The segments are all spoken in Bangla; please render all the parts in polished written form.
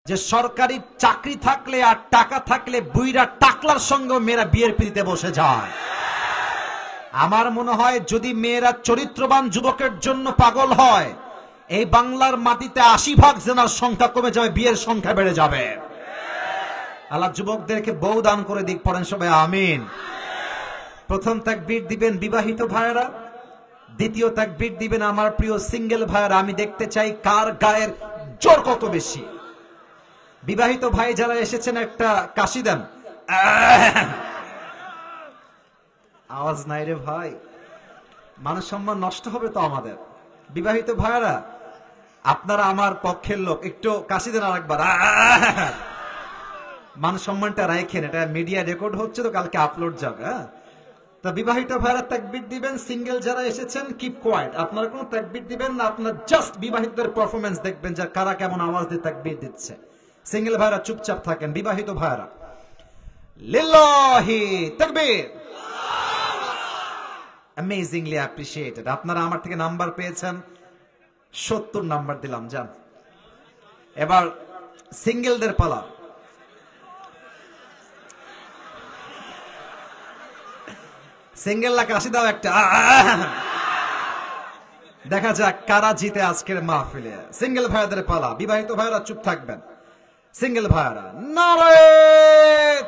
যে সরকারি চাকরি থাকলে আর টাকা থাকলে বুইরা টাকলার সঙ্গে মেয়েরা বিয়ের পিড়িতে বসে যায়। আমার মনে হয় যদি মেয়েরা চরিত্রবান যুবকের জন্য পাগল হয়, এই বাংলার মাটিতে 80% জেনার সংখ্যা কমে যাবে, বিয়ের সংখ্যা বেড়ে যাবে। আল্লাহ যুবকদেরকে বউ দান করে দিক, পড়েন সবাই আমিন। প্রথম তাকবীর দিবেন বিবাহিত ভাইয়েরা, দ্বিতীয় তাকবীর দিবেন আমার প্রিয় সিঙ্গেল ভাইয়েরা। আমি দেখতে চাই কার গায়ের জোর কত বেশি। বিবাহিত ভাই যারা এসেছেন একটা কাশি দেন। আওয়াজ নাই রে ভাই, মান সম্মান নষ্ট হবে তো আমাদের। বিবাহিত ভাইয়েরা আপনারা আমার পক্ষের লোক, একটু কাশি দেন আরেকবার। মান সম্মানটা রাখেন, এটা মিডিয়া রেকর্ড হচ্ছে তো, কালকে আপলোড যাবে। তো বিবাহিত ভাইরা তাকবীর দিবেন, সিঙ্গেল যারা এসেছেন কিপ কোয়াইট, আপনারা কোনো তাকবীর দিবেন না, আপনারা জাস্ট বিবাহিতদের পারফরম্যান্স দেখবেন যে কারা কেমন আওয়াজ দিয়ে তাকবীর দিচ্ছে। সিঙ্গেল ভাইরা চুপচাপ থাকেন, বিবাহিত ভাইরা লিল্লাহি তাকবীর। Amazingly appreciated. আপনারা আমার থেকে নাম্বার পেয়েছেন, 70 নাম্বার দিলাম, যান। এবার সিঙ্গেলদের পালা। সিঙ্গেল কাশি দাও একটা, দেখা যাক কারা জিতে আজকের মাহফিলে। সিঙ্গেল ভাইয়াদের পালা, বিবাহিত ভাইয়ারা চুপ থাকবেন। সিঙ্গেল ভাইয়ারা নারে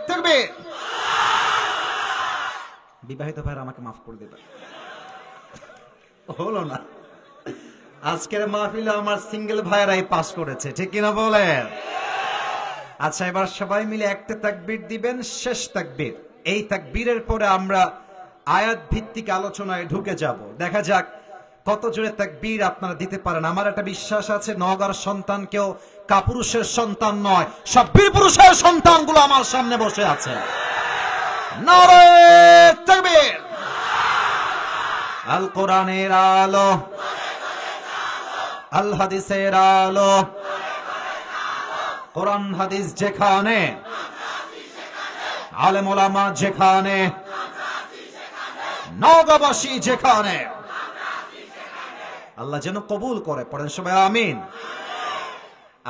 তাকবীর। বিবাহিত ভাইয়ারা আমাকে মাফ করে দেবেন, হলো না। আজকের মাহফিলে আমার সিঙ্গেল ভাইয়ারাই পাস করেছে, ঠিক কিনা বলেন? আচ্ছা, এবার সবাই মিলে একটা তাকবীর দিবেন, শেষ তাকবীর। এই তাকবীরের পরে আমরা আয়াত ভিত্তিক আলোচনায় ঢুকে যাব। দেখা যাক কত জোরে তাকবীর আপনারা দিতে পারেন। আমার একটা বিশ্বাস আছে, নওগাঁর সন্তান কেউ কাপুরুষের সন্তান নয়, সব বীর পুরুষের সন্তানগুলো আমার সামনে বসে আছে। নারে তাকবীর। আল কোরআনের আলো, আল হাদিসের আলো, কোরআন হাদিস যেখানে, আলেম ওলামা যেখানে, নওগাঁবাসী যেখানে, আল্লাহ যেন কবুল করে, পড়েন সবাই আমিন।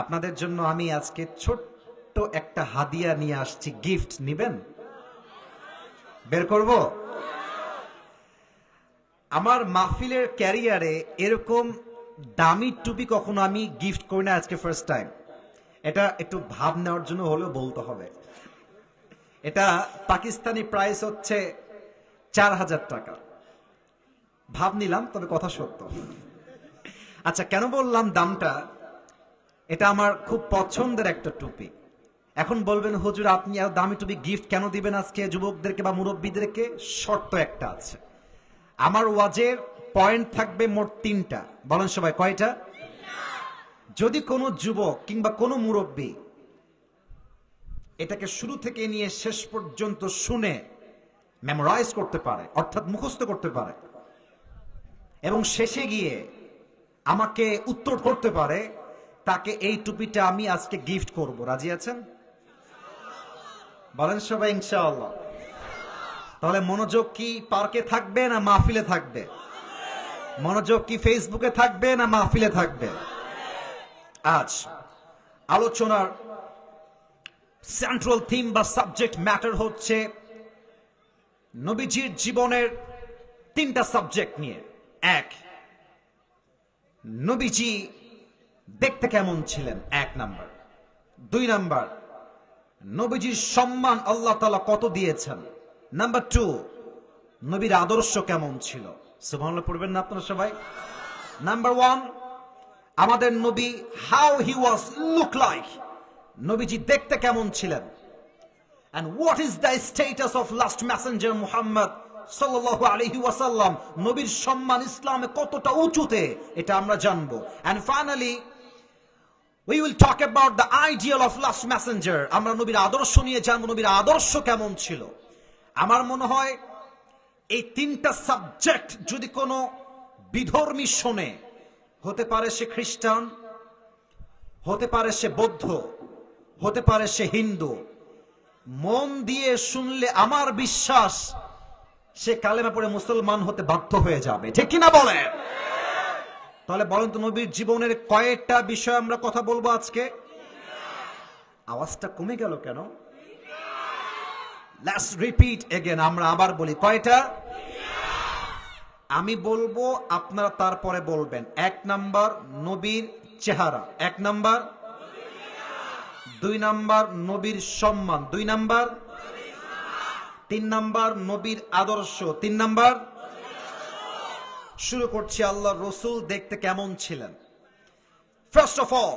আপনাদের জন্য আমি আজকে ছোট্ট একটা হাদিয়া নিয়ে আসছি, গিফট নিবেন? বের করব? আমার মাহফিলের ক্যারিয়ারে এরকম দামি টুপি কখনো আমি গিফট করি না, আজকে ফার্স্ট টাইম। এটা একটু ভাব নেওয়ার জন্য হলেও বলতে হবে। এটা পাকিস্তানি প্রাইস হচ্ছে 4000 টাকা। ভাব নিলাম, তবে কথা সত্য। আচ্ছা, কেন বললাম দামটা? এটা আমার খুব পছন্দের একটা টুপি। এখন বলবেন হুজুর আপনি এত দামি টুপি গিফট কেন দিবেন আজকে যুবকদেরকে বা মুরব্বীদেরকে? শর্ত একটা আছে। আমার ওয়াজের পয়েন্ট থাকবে মোট 3টা। বলেন সবাই কয়টা? যদি কোনো যুবক কিংবা কোনো মুরব্বী এটাকে শুরু থেকে নিয়ে শেষ পর্যন্ত শুনে মেমোরাইজ করতে পারে, অর্থাৎ মুখস্থ করতে পারে, এবং শেষে গিয়ে আমাকে উত্তর করতে পারে, তাকে এই টুপিটা আমি আজকে গিফট করব। রাজি আছেন? বলেন সবাই ইনশাআল্লাহ। তাহলে মনোযোগ কি পার্কে থাকবে না মাহফিলে থাকবে? মনোযোগ কি ফেসবুকে থাকবে না মাহফিলে থাকবে? আজ আলোচনার সেন্ট্রাল থিম বা সাবজেক্ট ম্যাটার হচ্ছে নবীজির জীবনের 3টা সাবজেক্ট নিয়ে। 1, নবীজি দেখতে কেমন ছিলেন, 1 নাম্বার। 2 নাম্বার, নবীজির সম্মান আল্লাহ তাআলা কত দিয়েছেন। নাম্বার 2, নবীর আদর্শ কেমন ছিল। সুবহানাল্লাহ পড়বেন না আপনারা সবাই? নাম্বার 1, আমাদের নবী, how he was look like, নবীজি দেখতে কেমন ছিলেন। And what is the status of last messenger Muhammad sallallahu alaihi wasallam, নবীর সম্মান ইসলামে কতটা উঁচুতে, এটা আমরা জানবো। And finally we will talk about the ideal of last messenger, আমরা নবীর আদর্শ নিয়ে জানবো, নবীর আদর্শ কেমন ছিল। আমার মনে হয় এই 3টা সাবজেক্ট যদি কোনো বিধর্মী শোনে, হতে পারে সে খ্রিস্টান, হতে পারে সে বৌদ্ধ, হতে পারে সে হিন্দু, মন দিয়ে শুনলে আমার বিশ্বাস সে কালেমা পড়ে মুসলমান হতে বাধ্য হয়ে যাবে, ঠিক কিনা বলে? তাহলে বলেন তো, নবীর জীবনের কয়েকটা বিষয় আমরা কথা বলবো আজকে? আওয়াজটা কমে গেল কেন? লেটস রিপিট এগেন, আমরা আবার বলি, কয়টা? আমি বলবো, আপনারা তারপরে বলবেন। 1 নাম্বার নবীর চেহারা, 1 নাম্বার। 2 নাম্বার নবীর সম্মান, 2 নাম্বার। 3 নাম্বার নবীর আদর্শ, 3 নাম্বার। শুরু করছি, আল্লাহর রাসূল দেখতে কেমন ছিলেন? ফার্স্ট অফ অল,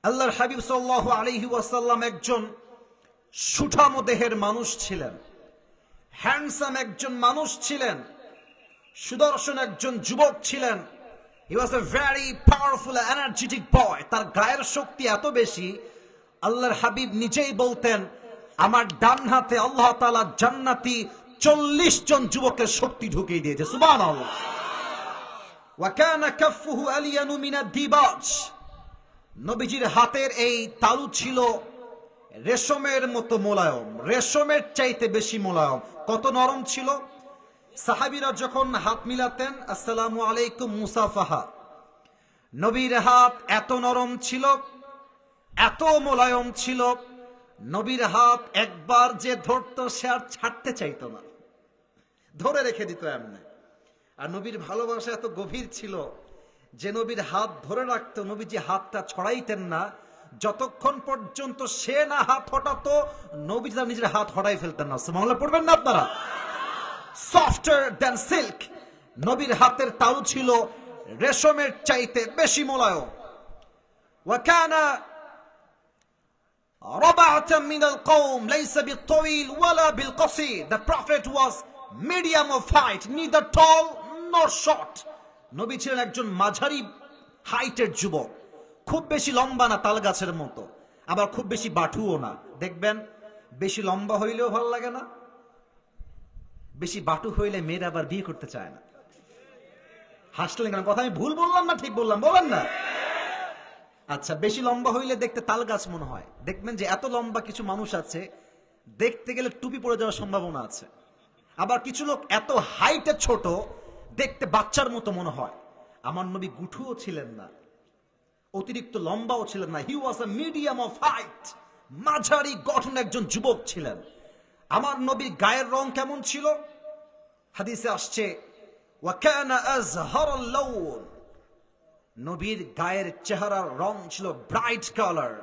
আল্লাহর হাবিব সাল্লাল্লাহু আলাইহি ওয়াসাল্লাম একজন সুঠাম দেহের মানুষ ছিলেন, হ্যান্ডসাম একজন মানুষ ছিলেন, সুদর্শন একজন যুবক ছিলেন। He was a very powerful energetic boy. তার গায়ের শক্তি এত বেশি, আল্লাহর হাবিব নিজেই বলতেন, আমার ডান হাতে আল্লাহ তাআলা জান্নাতি 40 জন যুবকের শক্তি ঢুকিয়ে দিয়েছে। সুবহানাল্লাহ। ওয়া কানা কাফফুহু আলিয়ানু মিনাদ দিবাজ। নবীজির হাতের এই তালু ছিল রেশমের মতো মোলায়েম, রেশমের চাইতে বেশি মোলায়েম। কত নরম ছিল! সাহাবীরা যখন হাত মিলাতেন, আসসালামু আলাইকুম মুসাফাহা, নবীর হাত এত নরম ছিল, এত মোলায়েম ছিল, নবীর হাত একবার যে ধরতো সে আর ছাড়তে চাইতো না, ধরে রেখে দিত এমনি। আর নবীর ভালোবাসা এত গভীর ছিল যে নবীর হাত ধরে রাখতো, নবীজি হাতটা ছড়াইতেন না যতক্ষণ পর্যন্ত সে না হাত হটাতো, নবীজি তার নিজের হাত হটাই ফেলতেন না। সুবহানাল্লাহ পড়বেন না আপনারা? Softer than silk. নবীর হাতের তালু ছিল রেশমের চাইতে বেশি মোলায়েম। ওয়া কানা রাবা'আতাম মিনাল কওম লাইসা বিত-তাওয়িল ওয়ালা বিল-কাসীর। The prophet was medium of height, neither tall nor short. নবী ছিলেন একজন মাঝারি হাইটের যুবক, খুব বেশি লম্বা না, তাল গাছের মতো, আবার খুব বেশি বাটুও না। দেখবেন বেশি লম্বা হইলেও ভালো লাগে না, বেশি বাটু হইলে মেয়েরা আবার বিয়ে করতে চায় না। হাসলেন কেন? কথা আমি ভুল বললাম না ঠিক বললাম? বলেন না। আচ্ছা, বেশি লম্বা হইলে দেখতে তাল গাছ মনে হয়। দেখবেন যে এত লম্বা কিছু মানুষ আছে, দেখতে গেলে টুপি পরে যাওয়ার সম্ভাবনা আছে। আবার কিছু লোক এত হাইটে ছোট, দেখতে বাচ্চার মতো মনে হয়। আমার নবী গুঠুও ছিলেন না, অতিরিক্ত লম্বাও ছিলেন না। হি ওয়াজ আ মিডিয়াম অফ হাইট, মাঝারি গঠন একজন যুবক ছিলেন। আমার নবীর গায়ের রং কেমন ছিল? হাদিসে আসছে, ওয়া কানা আযহারাল লাউন। নবীর গায়ের চেহারার রং ছিল ব্রাইট কালার,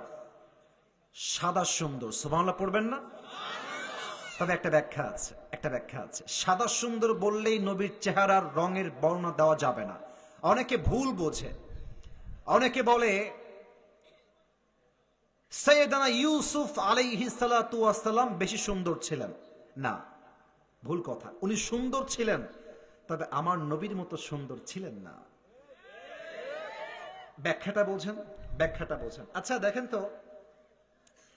সাদা সুন্দর। সুবহানাল্লাহ পড়বেন না? তবে একটা ব্যাখ্যা আছে, একটা ব্যাখ্যা আছে। সাদা সুন্দর বললেই নবীর চেহারার রঙের বর্ণনা দেওয়া যাবে না। অনেকে ভুল বোঝে, অনেকে বলে সাইয়েদানা ইউসুফ আলাইহিস সালাতু ওয়াস সালাম বেশি সুন্দর ছিলেন। না, ভুল কথা। উনি সুন্দর ছিলেন, তবে আমার নবীর মতো সুন্দর ছিলেন না। ব্যাখ্যাটা বোঝেন, ব্যাখ্যাটা বোঝেন। আচ্ছা দেখেন তো,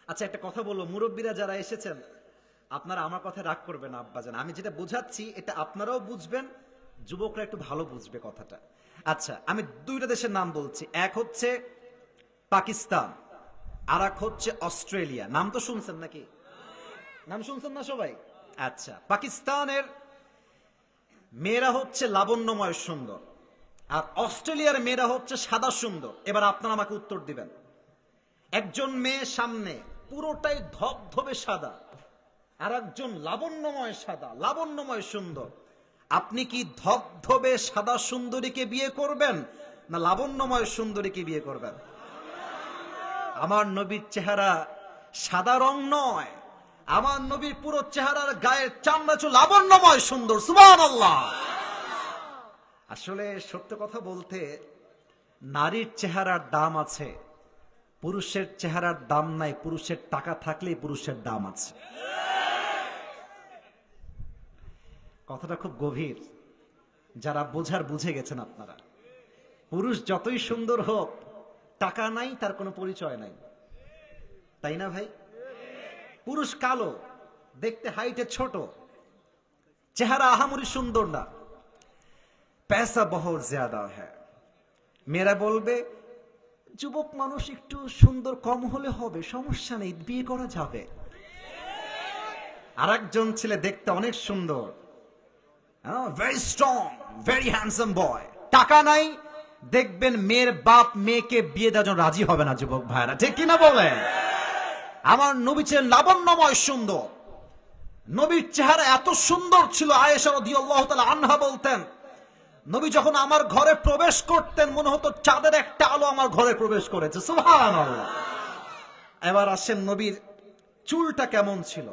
আচ্ছা একটা কথা বলবো, মুরব্বীরা যারা এসেছেন, আপনারা আমার কথা রাগ করবেন না আব্বাজান, আমি যেটা বুঝাচ্ছি এটা আপনারাও বুঝবেন, যুবকরা একটু ভালো বুঝবে কথাটা। আচ্ছা, আমি 2টা দেশের নাম বলছি, এক হচ্ছে পাকিস্তান, আর এক হচ্ছে অস্ট্রেলিয়া। নাম তো শুনছেন নাকি? নাম শুনছেন না সবাই? আচ্ছা, পাকিস্তানের মেয়েরা হচ্ছে লাবণ্যময় সুন্দর, আর অস্ট্রেলিয়ার মেয়েরা হচ্ছে সাদা সুন্দর। এবার আপনারা আমাকে উত্তর দিবেন। একজন মেয়ে সামনে পুরোটাই ধবধবে সাদা, আর একজন লাবণ্যময় সাদা, লাবণ্যময় সুন্দর। আপনি কি ধবধবে সাদা সুন্দরীকে বিয়ে করবেন না লাবণ্যময় সুন্দরীকে বিয়ে করবেন? আমার নবীর চেহারা সাদা রং নয়, আমার নবীর পুরো চেহারার গায়ের চামড়া ছিল লাবণ্যময় সুন্দর। সুবহানাল্লাহ। আসলে সত্য কথা বলতে, নারীর চেহারার দাম আছে, পুরুষের চেহারার দাম নাই। পুরুষের টাকা থাকলেই পুরুষের দাম আছে। কথাটা খুব গভীর, যারা বোঝার বুঝে গেছেন আপনারা। পুরুষ যতই সুন্দর হোক, টাকা নাই তার কোনো পরিচয় নাই, তাই না ভাই? পুরুষ কালো, দেখতে হাইটে ছোট, চেহারা আহামরি সুন্দর না, पैसा बहुत ज्यादा है। মেয়েরা বলবে যুবক মানুষ একটু সুন্দর কম হলে হবে, সমস্যা নেই, বিয়ে করা যাবে। আরেকজন ছেলে দেখতে অনেক সুন্দর, very strong, very handsome boy, টাকা নাই, দেখবেন মেয়ের বাপ মেয়েকে বিয়ে দেওয়ার জন্য রাজি হবে না। যুবক ভাইরা ঠিক কিনা বলেন? আমার নবী ছিলেন লাবণ্যময় সুন্দর। নবীর চেহারা এত সুন্দর ছিল, আয়েশা রাদিয়াল্লাহু তাআলা আনহা বলতেন, নবী যখন আমার ঘরে প্রবেশ করতেন মনে হতো চাঁদের একটা আলো আমার ঘরে প্রবেশ করেছে। সুবহানাল্লাহ। এবার আসেন নবীর চুলটা কেমন ছিল।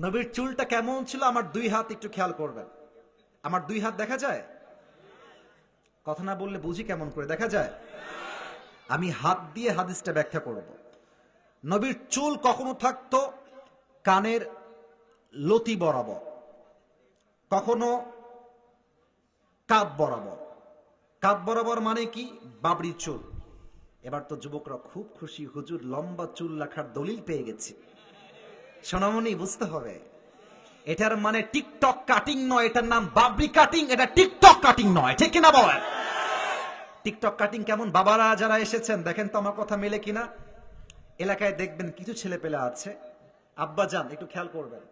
নবীর চুলটা কেমন ছিল, আমার দুই হাত একটু খেয়াল করবেন। আমার দুই হাত দেখা যায়? কথা না বললে বুঝি কেমন করে দেখা যায়? আমি হাত দিয়ে হাদিসটা ব্যাখ্যা করব। নবীর চুল কখনো থাকতো কানের লতি বরাবর, কখনো কাঁধ বরাবর। কাঁধ বরাবর মানে কি? বাবরি চুল। এবার তো যুবকরা খুব খুশি, হুজুর লম্বা চুল রাখার দলিল পেয়ে গেছে। সোনামণি বুঝতে হবে, এটার মানে টিকটক কাটিং নয়, এটার নাম বাবরি কাটিং, এটা টিকটক কাটিং নয়। ঠিক কিনা বলেন? টিকটক কাটিং কেমন? বাবারা যারা এসেছেন দেখেন তো আমার কথা মেলে কিনা। এলাকায় দেখবেন কিছু ছেলে পেলে আছে, আব্বা যান একটু খেয়াল করবেন,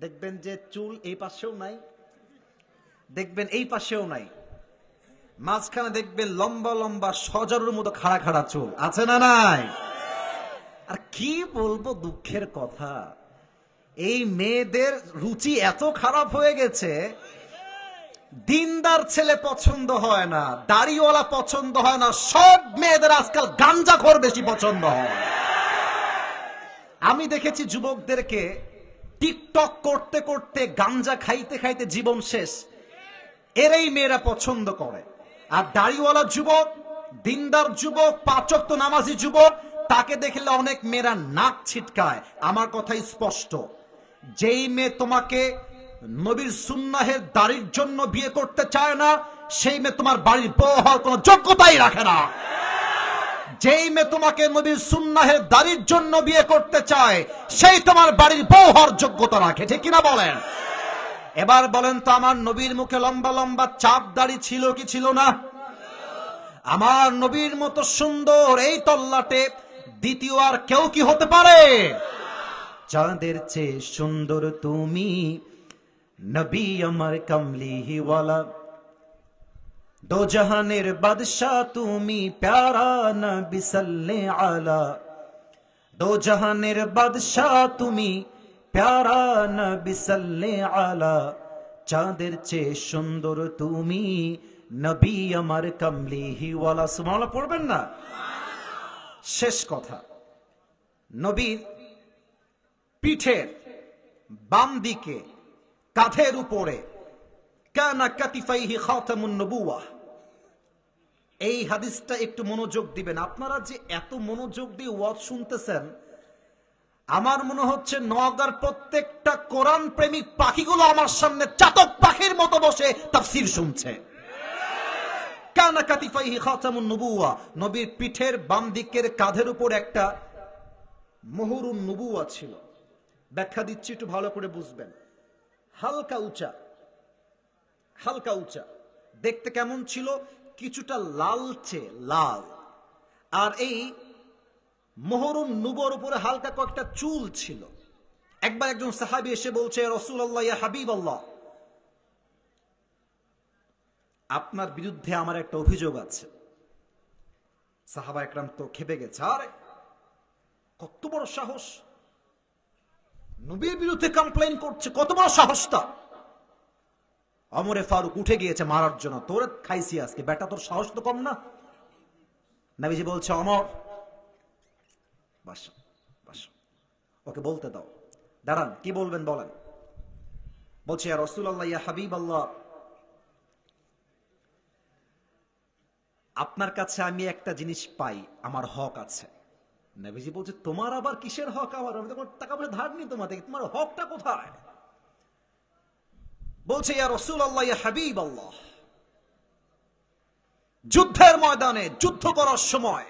দেখবেন যে চুল এই পাশেও নাই, দেখবেন এই পাশেও নাই, মাঝখানে দেখবেন লম্বা লম্বা সজারুর মতো খাড়া খাড়া চুল আছে না নাই? আর কি বলবো, দুঃখের কথা, এই মেয়েদের রুচি এত খারাপ হয়ে গেছে, দিনদার ছেলে পছন্দ হয় না, দাড়িওয়ালা পছন্দ হয় না, সব মেয়েদের আজকাল গাঞ্জাখোর বেশি পছন্দ হয়। আমি দেখেছি যুবকদেরকে টিকটক করতে করতে গাঞ্জা খাইতে খাইতে জীবন শেষ, এরাই মেয়েরা পছন্দ করে। আর দাড়িওয়ালা যুবক, দিনদার যুবক, পাঁচ ওয়াক্ত নামাজি যুবক, তাকে দেখলে অনেক মেয়েরা নাক ছিটকায়। আমার কথাই স্পষ্ট, যেই মেয়ে তোমাকে নবীর সুন্নাহের দাড়ির জন্য বিয়ে করতে চায় না, সেই মেয়ে তোমার বাড়ির বউ হওয়ার কোনো যোগ্যতাই রাখে না। যেই মেয়ে তোমাকে নবীর সুন্নাহের দাড়ির জন্য বিয়ে করতে চায়, সেই তোমার বাড়ির বউ হওয়ার যোগ্যতা রাখে। ঠিক কিনা বলেন? এবার বলেন তো, আমার নবীর মুখে লম্বা লম্বা চাপ দাড়ি ছিল কি ছিল না? আমার নবীর মতো সুন্দর এই তল্লাটে দ্বিতীয় আর কেউ কি হতে পারে? চাঁদের চেয়ে সুন্দর তুমি, নবী আমার কামলিওয়ালা, দো জাহানের বাদশাহ তুমি, প্যারা নবী সাল্লে আলা, দো জাহানের বাদশাহ তুমি, প্যারা নবী সাল্লে আলা, চাঁদের চেয়ে সুন্দর তুমি, নবী আমার কামলিওয়ালা। সুবহানাল্লাহ পড়বেন না? শেষ কথা, নবীর পিঠের বাম দিকে কাঁধের উপরে কানা কাতিফাইহি খাতামুন নবুওয়াহ। এই হাদিসটা একটু মনোযোগ দিবেন। আপনারা যে এত মনোযোগ দিয়ে ওয়াজ শুনতেছেন, আমার মনে হচ্ছে নওগাঁর প্রত্যেকটা কোরআন প্রেমিক পাখিগুলো আমার সামনে চাতক পাখির মতো বসে তাফসীর শুনছে। কানা কাতিফাইহি খাতামুন নবুওয়াহ, নবীর পিঠের বাম দিকের কাঁধের উপর একটা মুহরুন নবুওয়াহ ছিল। ব্যাখ্যা দিচ্ছি, একটু ভালো করে বুঝবেন। হালকা উঁচা, হালকা উঁচা, দেখতে কেমন ছিল? কিছুটা লালচে লাল। আর এই মুহরুন নবুওয়ার উপরে হালকা কয়েকটা চুল ছিল। একবার একজন সাহাবী এসে বলছে, রাসূলুল্লাহ ইয়া হাবিবাল্লাহ, আপনার বিরুদ্ধে আমার একটা অভিযোগ আছে। সাহাবা একরাম তো খেপে গেছে, আরে কত বড় সাহস, নবীর বিরুদ্ধে কমপ্লেইন করছে, কত বড় সাহসটা। ওমরে ফারুক উঠে গিয়েছে মারার জন্য, তোরে খাইছি আজকে বেটা, তোর সাহস তো কম না। নবীজি বলছে, ওমর বাস বাস, ওকে বলতে দাও, দাঁড়ান, কি বলবেন বলেন। বলছে, ইয়া রাসূলুল্লাহ ইয়া হাবিবাল্লাহ, আপনার কাছে আমি একটা জিনিস পাই, আমার হক আছে। নবীজি বলছে, তোমার আবার কিসের হক? আমার, আমি তোমার টাকা পয়সা ধার নি তোমার থেকে, তোমার হকটা কোথায়? বলছে, ইয়া রাসূলুল্লাহ ইয়া হাবিবাল্লাহ, যুদ্ধের ময়দানে যুদ্ধ করার সময়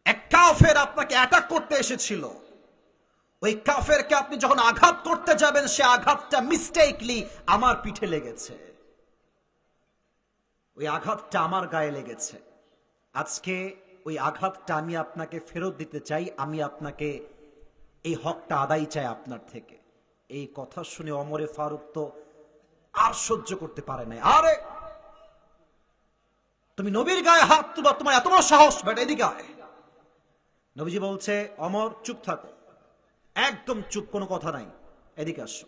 এক কাফের আপনাকে অ্যাটাক করতে এসেছিল। ওই কাফেরকে আপনি যখন আঘাত করতে যাবেন, সে আঘাতটা মিস্টেকলি আমার পিঠে লেগেছে, ওই আঘাতটা আমার গায়ে লেগেছে। আজকে ওই আঘাতটা আমি আপনাকে ফেরত দিতে চাই, আমি আপনাকে এই হকটা আদায় চাই আপনার থেকে। এই কথা শুনে ওমরে ফারুক তো আর সহ্য করতে পারে নাই। আরে তুমি নবীর গায়ে হাত তুলবা, তোমার এত বড় সাহস, বেটা এদিকে আয়। নবীজি বলছে, অমর চুপ থাকো, একদম চুপ, কোনো কথা নাই, এদিকে আসো।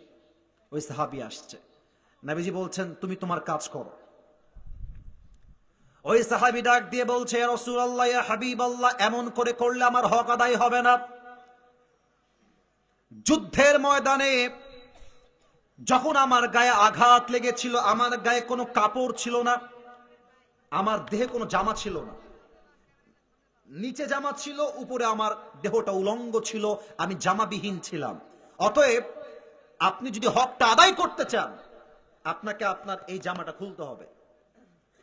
ওই সাহাবী আসছে, নবীজি বলছেন, তুমি তোমার কাজ করো। ওই সাহাবী ডাক দিয়ে বলছে, ইয়া রাসূলুল্লাহ, ইয়া হাবিবাল্লাহ, এমন করে করলে আমার হক আদায় হবে না। যুদ্ধের ময়দানে যখন আমার গায়ে আঘাত লেগেছিল, আমার গায়ে কোনো কাপড় ছিল না, আমার দেহে কোনো জামা ছিল না, নিচে জামা ছিল, উপরে আমার দেহটা উলঙ্গ ছিল, আমি জামাবিহীন ছিলাম। অতএব আপনি যদি হকটা আদায় করতে চান, আপনাকে আপনার এই জামাটা খুলতে হবে।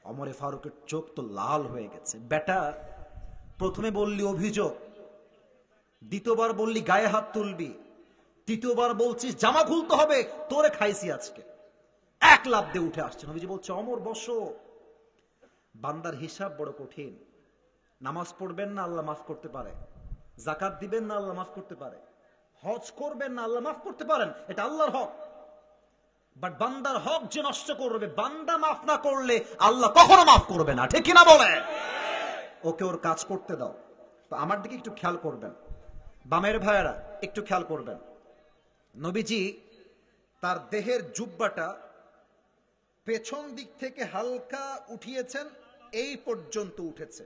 ওমরে ফারুকের চোখ তো লাল হয়ে গেছে। বেটা, প্রথমে বললি অভিযোগ, দ্বিতীয়বার বললি গায়ে হাত তুলবি, তৃতীয়বার বলছিস জামা খুলতে হবে, তোরে খাইছি আজকে। এক লাফ দিয়ে উঠে আসছে। নবীজি বলছে, ওমর বসো, বান্দার হিসাব বড় কঠিন। নামাজ পড়বেন না, আল্লাহ মাফ করতে পারে। যাকাত দিবেন না, আল্লাহ মাফ করতে পারে। হজ করবেন না, আল্লাহ মাফ করতে পারেন, এটা আল্লাহর হক। বাট বান্দার হক যে নষ্ট করবে, বান্দা মাফ না করলে আল্লাহ কখনো মাফ করবে না, ঠিক কিনা বলে? ওকে ওর কাজ করতে দাও। তো আমার দিকে একটু খেয়াল করবেন, বামের ভাইয়েরা একটু খেয়াল করবেন। নবীজি তার দেহের জুব্বাটা পেছন দিক থেকে হালকা উঠিয়েছেন, এই পর্যন্ত উঠেছে,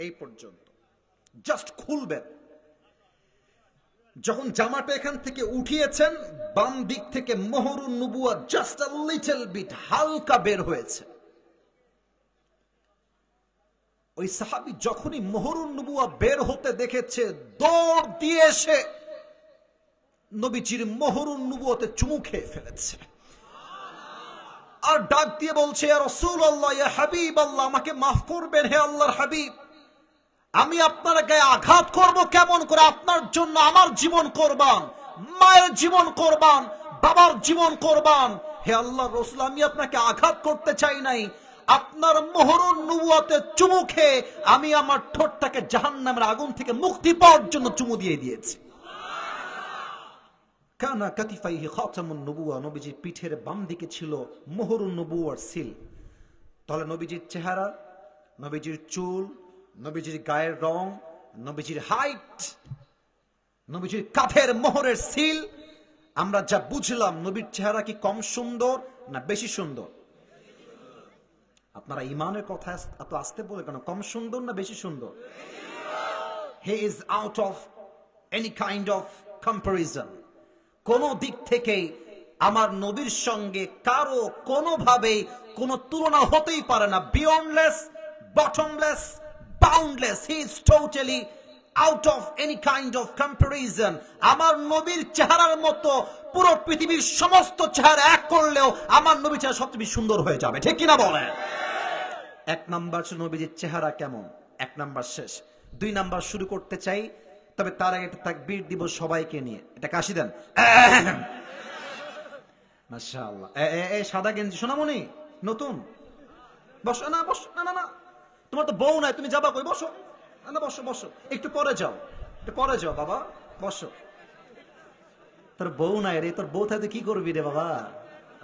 এই পর্যন্ত, জাস্ট খুলবেন। যখন জামাটা এখান থেকে উঠিয়েছেন, বাম দিক থেকে মোহরুন নবুয়া জাস্ট আ লিটল বিট হালকা বের হয়েছে। ওই সাহাবী যখনই মোহরুন নবুয়া বের হতে দেখেছে, দৌড় দিয়ে এসে নবীজির মোহরুন নবুয়াতে চুমু খেয়ে ফেলেছে, আর ডাক দিয়ে বলছে, ইয়া রাসূলুল্লাহ, ইয়া হাবিবাল্লাহ, আমাকে মাফ করবেন হে আল্লাহর হাবিব, আমি আপনার গায়ে আঘাত করব কেমন করে? আপনার জন্য আমার জীবন কোরবান, মায়ের জীবন কোরবান, বাবার জীবন কোরবান। হে আল্লাহর রাসূল, আমি আপনাকে আঘাত করতে চাই নাই, আপনার মোহরুন নবুয়াতে চুমু খেয়ে আমি আমার ঠোঁটটাকে জাহান্নামের আগুন থেকে মুক্তি পাওয়ার জন্য চুমু দিয়ে দিয়েছি। কানা কাতিফাইহি খাতামুন নবুয়া, নবীজির পিঠের বাম দিকে ছিল মোহরুন নবুয়ার সিল। তাহলে নবীজির চেহারা, নবীজির চুল, নবীজির গায়ের রং, নবীজির হাইট, নবীজির কাঁধের মোহরের সিল, আমরা যা বুঝলাম, নবীর চেহারা কি কম সুন্দর না বেশি সুন্দর? আপনারা ইমানের কথা এত আসতে বলে কেন? কম সুন্দর না বেশি সুন্দর? He is out of any kind of comparison. কোন দিক থেকে আমার নবীর সঙ্গে কারো কোনোভাবেই কোনো তুলনা হতেই পারে না। Beyondless, bottomless, boundless, he is totally out of any kind of comparison. আমার নবীর চেহারার মতো পুরো পৃথিবীর সমস্ত চেহারা এক করলেও আমার নবীর চেহারা সবচেয়ে সুন্দর হয়ে যাবে, ঠিক কিনা বলেন? এক নাম্বার ছিল নবীজির চেহারা কেমন, এক নাম্বার শেষ। দুই নাম্বার শুরু করতে চাই, তবে তার আগে একটা তাকবীর দিব সবাইকে নিয়ে। এটা কাশি দেন, মাশাআল্লাহ। এই সাদা গেঞ্জি সোনামণি নতুন, বসো না, বসো না, না না, তোমার তো বউ নাই, তুমি যাবা কই? বসো না, বসো বসো, একটু পরে যাও, একটু পরে যাও বাবা, বসো। তোর বউ নাই রে, তোর বউ থাকতে কি করবি রে বাবা?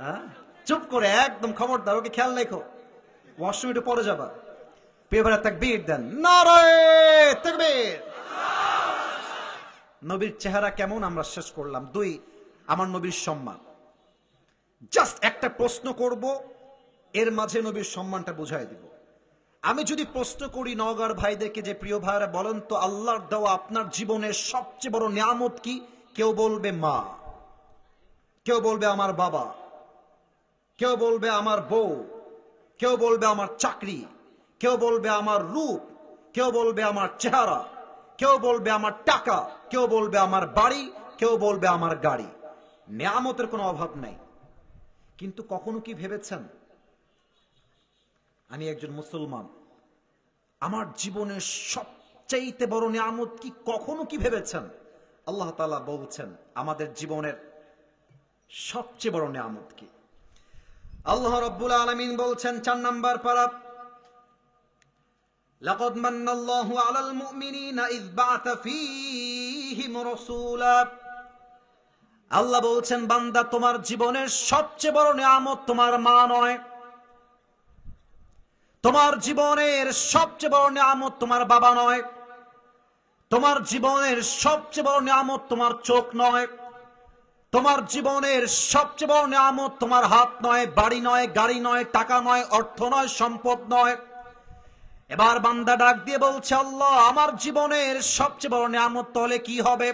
হ্যাঁ, চুপ করে একদম খবরদার, ওকে খেয়াল রেখো। ওয়াশরুম একটু পরে যাবা। পেবারে তাকবীর দেন, নারে তাকবীর। নবীর চেহারা কেমন আমরা শেষ করলাম। দুই, আমার নবীর সম্মান। জাস্ট একটা প্রশ্ন করব, এর মাঝে নবীর সম্মানটা বুঝাই দিব। আমি যদি প্রশ্ন করি নওগাঁর ভাইদেরকে যে প্রিয় ভাইরা বলেন তো আল্লাহর দেওয়া আপনার জীবনের সবচেয়ে বড় নিয়ামত কি? কেউ বলবে মা, কেউ বলবে আমার বাবা, কেউ বলবে আমার বউ, কেউ বলবে আমার চাকরি, কেউ বলবে আমার রূপ, কেউ বলবে আমার চেহারা, কেউ বলবে আমার টাকা, কেউ বলবে আমার বাড়ি, কেউ বলবে আমার গাড়ি। নিয়ামতের কোনো অভাব নাই। কিন্তু কখনো কি ভেবেছেন আমি একজন মুসলমান, আমার জীবনের সবচাইতে বড় নিয়ামত কি? কখনো কি ভেবেছেন? আল্লাহ তাআলা বলছেন আমাদের জীবনের সবচেয়ে বড় নিয়ামত কি? আল্লাহ রাব্বুল আলামিন বলছেন 4 নাম্বার পারা, লাকাদ মান্নাল্লাহু আলাল মুমিনিনা ইয বা'আথা ফীহিম রাসূলা। আল্লাহ বলছেন বান্দা, তোমার জীবনের সবচেয়ে বড় নিয়ামত তোমার মা নয়, তোমার জীবনের সবচেয়ে বড় নিয়ামত তোমার বাবা নয়, তোমার জীবনের সবচেয়ে বড় নিয়ামত তোমার চোখ নয়, তোমার জীবনের সবচেয়ে বড় নিয়ামত তোমার হাত নয়, বাড়ি নয়, গাড়ি নয়, টাকা নয়, অর্থ নয়, সম্পদ নয়। এবার বান্দা ডাক দিয়ে বলছে, আল্লাহ আমার জীবনের সবচেয়ে বড় নিয়ামত তাহলে কি হবে?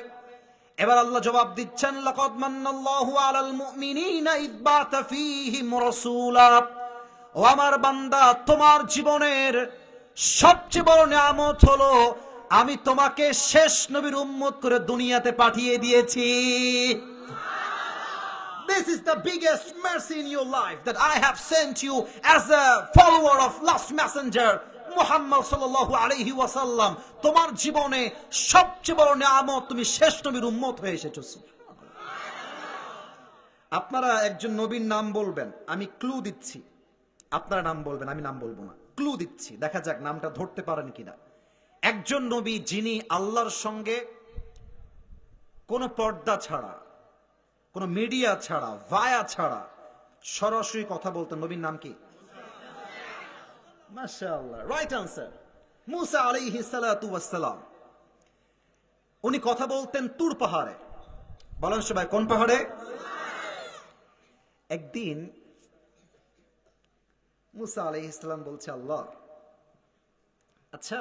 এবার আল্লাহ জবাব দিচ্ছেন, লাকাদ মান্নাল্লাহু আলাল মুমিনিনা ইয বা'আথা ফীহিম রাসূলা। ও আমার বান্দা, তোমার জীবনের সবচেয়ে বড় নিয়ামত হলো আমি তোমাকে শেষ নবীর উম্মত করে দুনিয়াতে পাঠিয়ে দিয়েছি। This is the biggest mercy in your life, that I have sent you as a follower of last messenger Muhammad সাল্লাল্লাহু আলাইহি ওয়াসাল্লাম। তোমার জীবনে সবচেয়ে বড় নিয়ামত তুমি শেষ নবীর উম্মত হয়ে এসেছো। আপনারা একজন নবীর নাম বলবেন, আমি ক্লু দিচ্ছি। আপনারা নাম বলবেন, আমি নাম বলবো না, ক্লু দিচ্ছি, দেখা যাক নামটা ধরতে পারেন কিনা। একজন নবী যিনি আল্লাহর সঙ্গে কোনো পর্দা ছাড়া, কোনো মিডিয়া ছাড়া, ভায়া ছাড়া সরাসরি কথা বলতেন, নবীর নাম কি? মাশাআল্লাহ, রাইট আনসার, মুসা আলাইহিস সালাতু ওয়াস সালাম। উনি কথা বলতেন তুর পাহাড়ে। বলেন সবাই, কোন পাহাড়ে? একদিন মুসা আলাইহিস সালাম বলছে, আল্লাহ আচ্ছা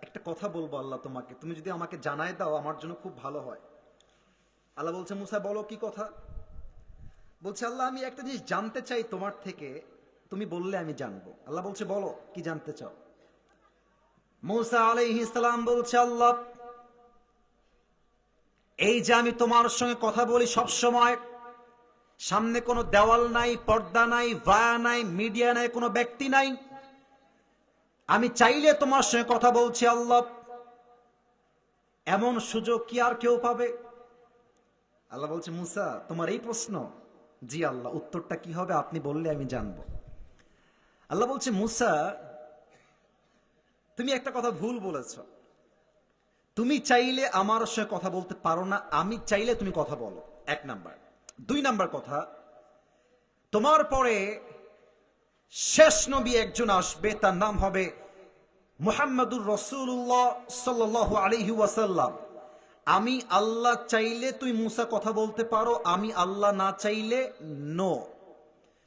একটা কথা বলবো আল্লাহ তোমাকে, তুমি যদি আমাকে জানাই দাও আমার জন্য খুব ভালো হয়। আল্লাহ বলছে, মুসা বলো কি কথা? বলছে, আল্লাহ আমি একটা জিনিস জানতে চাই তোমার থেকে, তুমি বললে আমি জানবো। আল্লাহ বলছে, বলো কি জানতে চাও? মুসা আলাইহিস সালাম বলছে, আল্লাহ এই যে আমি তোমার সঙ্গে কথা বলি সব সময়, সামনে কোনো দেওয়াল নাই, পর্দা নাই, ভায়া নাই, মিডিয়া নাই, কোনো ব্যক্তি নাই, আমি চাইলে তোমার সঙ্গে কথা বলছি আল্লাহ, এমন সুযোগ কি আর কেউ পাবে? আল্লাহ বলছে, মুসা তোমার এই প্রশ্ন? জি আল্লাহ, উত্তরটা কি হবে আপনি বললে আমি জানবো। আল্লাহ বলছে, মুসা তুমি একটা কথা ভুল বলেছ, তুমি চাইলে আমার সঙ্গে কথা বলতে পারো না, আমি চাইলে তুমি কথা বলো, এক নাম্বার। দুই নাম্বার কথা, তোমার পরে শেষ নবী একজন আসবে, তার নাম হবে মুহাম্মাদুর রাসূলুল্লাহ সাল্লাল্লাহু আলাইহি ওয়াসাল্লাম। আমি আল্লাহ চাইলে তুই মুসা কথা বলতে পারো, আমি আল্লাহ না চাইলে নো।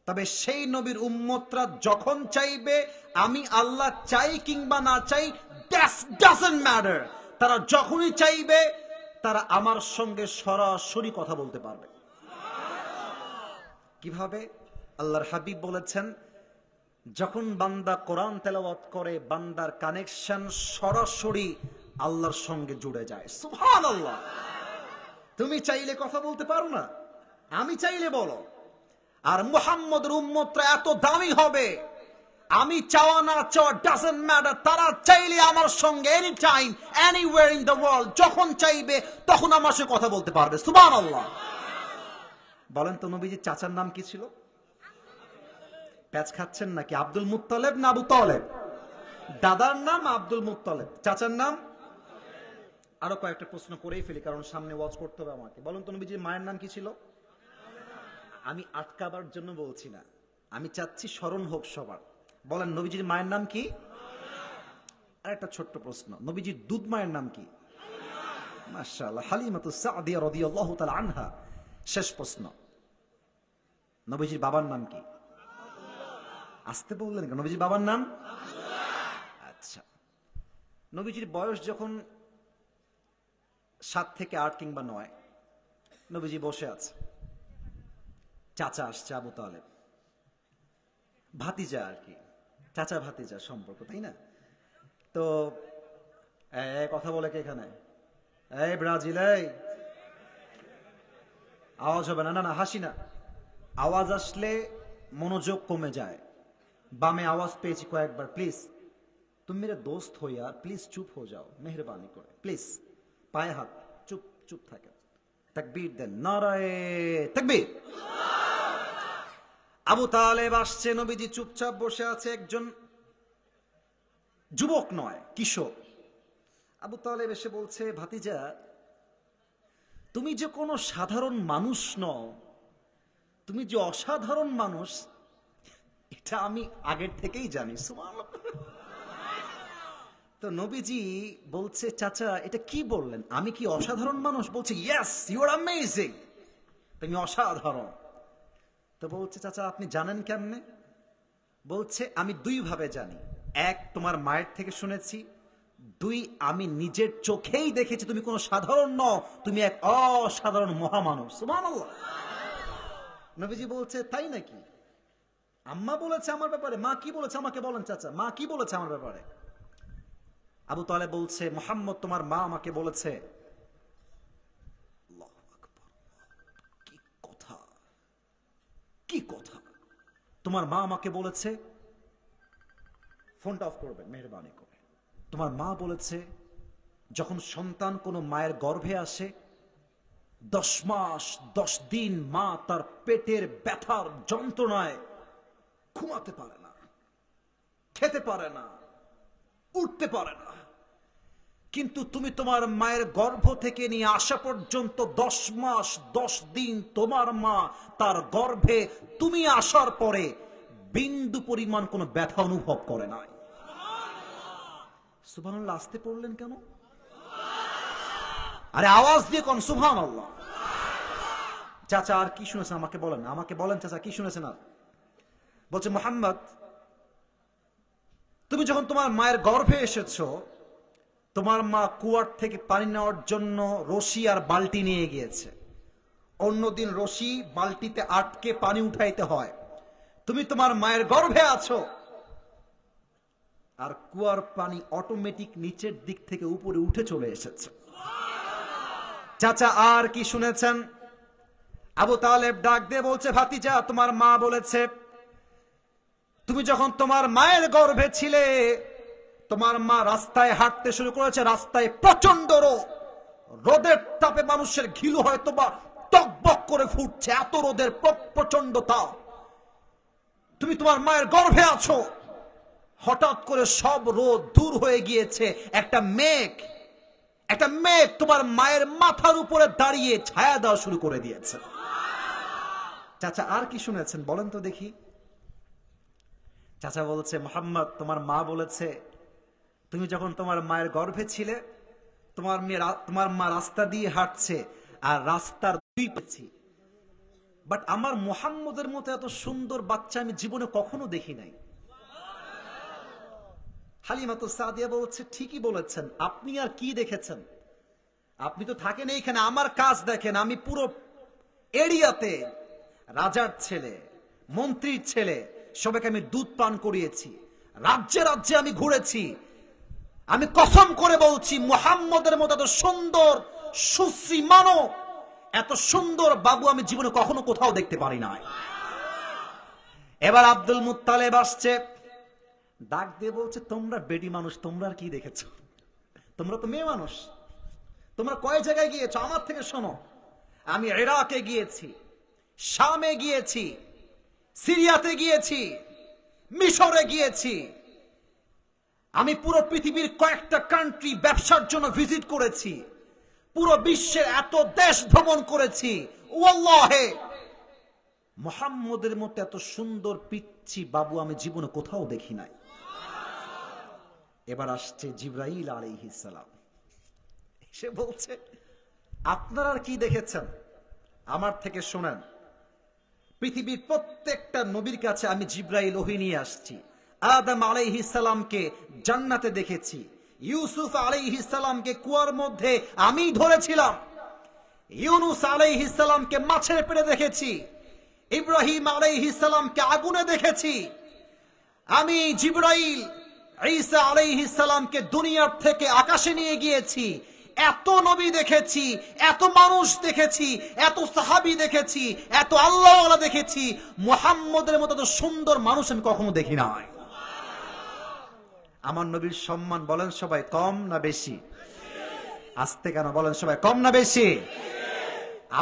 তবে সেই নবীর উম্মতরা যখন চাইবে, আমি আল্লাহ চাই কিংবা না চাই, দ্যাট ডাজন্ট ম্যাটার, তারা যখনই চাইবে তারা আমার সঙ্গে সরাসরি কথা বলতে পারবে। কিভাবে? আল্লাহর হাবিব বলেছেন, যখন বান্দা কোরআন তেলাওয়াত করে বান্দার কানেকশন সরাসরি আল্লাহর সঙ্গে জুড়ে যায়। সুবহানাল্লাহ। তুমি চাইলে কথা বলতে পারো না, আমি চাইলে বলো। আর মুহাম্মদের উম্মতরা এত দামি হবে, আমি চাওয়া না চাওয়া ডাজন্ট ম্যাটার, তারা চাইলে আমার সঙ্গে any time anywhere in the world যখন চাইবে তখন আমার সঙ্গে কথা বলতে পারবে। সুবহানাল্লাহ। বলেন তো নবীজির চাচার নাম কি ছিল? প্যাচ খাচ্ছেন নাকি? আব্দুল মুত্তালিব না আবু তালেব? দাদার নাম আব্দুল মুত্তালিব, চাচার নাম? আরো কয়েকটা প্রশ্ন করেই ফেলি কারণ সামনে ওয়াজ করতে হবে আমাকে। বলুন তো নবীজির মায়ের নাম কি ছিল? আমি আটকাবার জন্য বলছি না, আমি চাচ্ছি স্মরণ হোক সবার। বলেন নবীজির মায়ের নাম কি? আর একটা ছোট্ট প্রশ্ন, নবীজির দুধ মায়ের নাম কি? মাশাআল্লাহ, হালিমাতুস সাদিয়া রাদিয়াল্লাহু তাআলা আনহা। শেষ প্রশ্ন, নবীজির বাবার নাম কি? আসতে বললেন কেন? নবীজির বাবার নাম? আচ্ছা, নবীজির বয়স যখন 7 থেকে 8 কিংবা 9, নবীজি বসে আছে, চাচা আসছে আবু তালেব, ভাতিজা আর কি, চাচা ভাতিজা সম্পর্ক, তাই না? তো কথা বলে কে এখানে? এই ব্রাজিল, এই আওয়াজ হবে না, না না হাসি না, আওয়াজ আসলে মনোযোগ কমে যায়। বামে আওয়াজ পেয়েছি কয়েকবার, প্লিজ তুমি মেরে দোস্ত হো यार, প্লিজ চুপ হয়ে যাও মেহরবানি করে, প্লিজ পায়ে হাত, চুপ চুপ থাকে। তাকবীর দেন, নারায়ে তাকবীর। আবু তালেব আসছে, নবীজি চুপচাপ বসে আছে, একজন যুবক নয়, কিশোর। আবু তালেব এসে বলছে, ভাতিজা তুমি যে কোনো সাধারণ মানুষ নও, তুমি যে অসাধারণ মানুষ এটা আমি আগের থেকেই জানি। সুবহানাল্লাহ। তো নবীজি বলছে, চাচা এটা কি বললেন, আমি কি অসাধারণ মানুষ? বলছে, ইয়েস, ইউ আর অ্যামেজিং, তুমি অসাধারণ। তো বলছে, চাচা আপনি জানেন কেমনে? বলছে, আমি দুই ভাবে জানি। এক, তোমার মায়ের থেকে শুনেছি। দুই, আমি নিজের চোখেই দেখেছি তুমি কোনো সাধারণ নও, তুমি এক অসাধারণ মহামানব। সুবহানাল্লাহ। নবীজি বলছে, তাই নাকি? আম্মা বলেছে আমার ব্যাপারে? মা কি বলেছে আমাকে বলেন চাচা, মা কি বলেছে আমার ব্যাপারে? আবু তালেব বলছে, মুহাম্মদ তোমার মা আমাকে বলেছে। আল্লাহু আকবার, কি কথা, কি কথা! তোমার মা আমাকে বলেছে, ফোনটা অফ করবেন মেহেরবানি করে। তোমার মা বলেছে, যখন সন্তান কোনো মায়ের গর্ভে আসে 10 মাস 10 দিন মা তার পেটের ব্যথার যন্ত্রণায় ঘুমাতে পারে না, খেতে পারে না, উঠতে পারে না। কিন্তু তুমি তোমার মায়ের গর্ভ থেকে নিয়ে আসা পর্যন্ত 10 মাস 10 দিন তোমার মা তার গর্ভে তুমি আসার পরে বিন্দু পরিমাণ কোনো ব্যথা অনুভব করে নাই। সুবহানাল্লাহ। আসতে পড়লেন কেন? আরে আওয়াজ দিয়ে কোন সুবহানাল্লাহ। চাচা আর কি শুনেছেন আমাকে বলেন, আমাকে বলেন চাচা কি শুনেছেন আর? বলছে, মুহাম্মদ তুমি যখন তোমার মায়ের গর্ভে এসেছো, তোমার মা কুয়ার থেকে পানি নেওয়ার জন্য রশি আর বালতি নিয়ে গিয়েছে। অন্যদিন রশি বালতিতে আটকে পানি উঠাইতে হয়। তুমি তোমার মায়ের গর্ভে আছো আর কুয়ার পানি অটোমেটিক নিচের দিক থেকে উপরে উঠে চলে এসেছে। চাচা আর কি শুনেছেন? আবু তালেব ডাক দিয়ে বলছে, ভাতিজা তোমার মা বলেছে তুমি যখন তোমার মায়ের গর্ভে ছিলে, তোমার মা রাস্তায় হাঁটতে শুরু করেছে, রাস্তায় প্রচন্ড রোদের তাপে মানুষের ঘিলু হয়তো বা টকবক করে ফুটছে, এত রোদের প্রচন্ড তাপ। তুমি তোমার মায়ের গর্ভে আছো, হঠাৎ করে সব রোদ দূর হয়ে গিয়েছে, একটা মেঘ তোমার মায়ের মাথার উপরে দাঁড়িয়ে ছায়া দেওয়া শুরু করে দিয়েছে। চাচা আর কি শুনেছেন বলেন তো দেখি। চাচা বলছে, মুহাম্মদ তোমার মা বলেছে তুমি যখন তোমার মায়ের গর্ভে ছিলে, তোমার মা রাস্তা দিয়ে হাঁটছে আর রাস্তার দুই পাশে, বাট আমার মুহাম্মদের মতো এত সুন্দর বাচ্চা আমি জীবনে কখনো দেখি নাই। হালিমাতু সাদিয়া বলছে, ঠিকই বলেছেন, আপনি আর কি দেখেছেন? আপনি তো থাকেন এইখানে, আমার কাজ দেখেন। আমি পুরো এরিয়াতে রাজার ছেলে, মন্ত্রীর ছেলে সবাইকে আমি দুধ পান করিয়েছি, রাজ্যে রাজ্যে আমি ঘুরেছি। আমি কসম করে বলছি, মুহাম্মদের মতো এত সুন্দর সুশ্রী মানব, এত সুন্দর বাবু আমি জীবনে কখনো কোথাও দেখতে পারি নাই। এবার আব্দুল মুত্তালেব আসছে, ডাক দিয়ে বলছে, তোমরা বেডি মানুষ, তোমরা আর কি দেখেছো? তোমরা তো মেয়ে মানুষ, তোমরা কয় জায়গায় গিয়েছো আমার থেকে শোনো। আমি ইরাকে গিয়েছি, শামে গিয়েছি, সিরিয়াতে গিয়েছি, মিশরে গিয়েছি, আমি পুরো পৃথিবীর কয়েকটা কান্ট্রি ব্যবসার জন্য ভিজিট করেছি, পুরো বিশ্বের এত দেশ ভ্রমণ করেছি। ওয়াল্লাহে মুহাম্মদের মতো এত সুন্দর পিচ্চি বাবু আমি জীবনে কোথাও দেখি নাই। এবার আসছে জিবরাইল আলাইহিস সালাম, সে বলছে, আপনারা কি দেখেছেন আমার থেকে শোনেন। পৃথিবীর প্রত্যেকটা নবীর কাছে আমি জিবরাইল ওহী নিয়ে আসছি। আদম আলাইহিস সালামকে জান্নাতে দেখেছি, ইউসুফ আলাইহিস সালামকে কুয়ার মধ্যে আমি ধরেছিলাম, ইউনুস আলাইহিস সালামকে মাছের পেটে দেখেছি, ইব্রাহিম আলাইহিস সালামকে আগুনে দেখেছি। আমি জিবরাইল ঈসা আলাইহিস সালামকে দুনিয়ার থেকে আকাশে নিয়ে গিয়েছি। এত নবী দেখেছি, এত মানুষ দেখেছি, এত সাহাবী দেখেছি, এত আল্লাহওয়ালা দেখেছি, মুহাম্মদের মতো এত সুন্দর মানুষ আমি কখনো দেখি নাই। আমার নবীর সম্মান বলেন সবাই কম না বেশি? আস্তে কেন বলেন সবাই, কম না বেশি?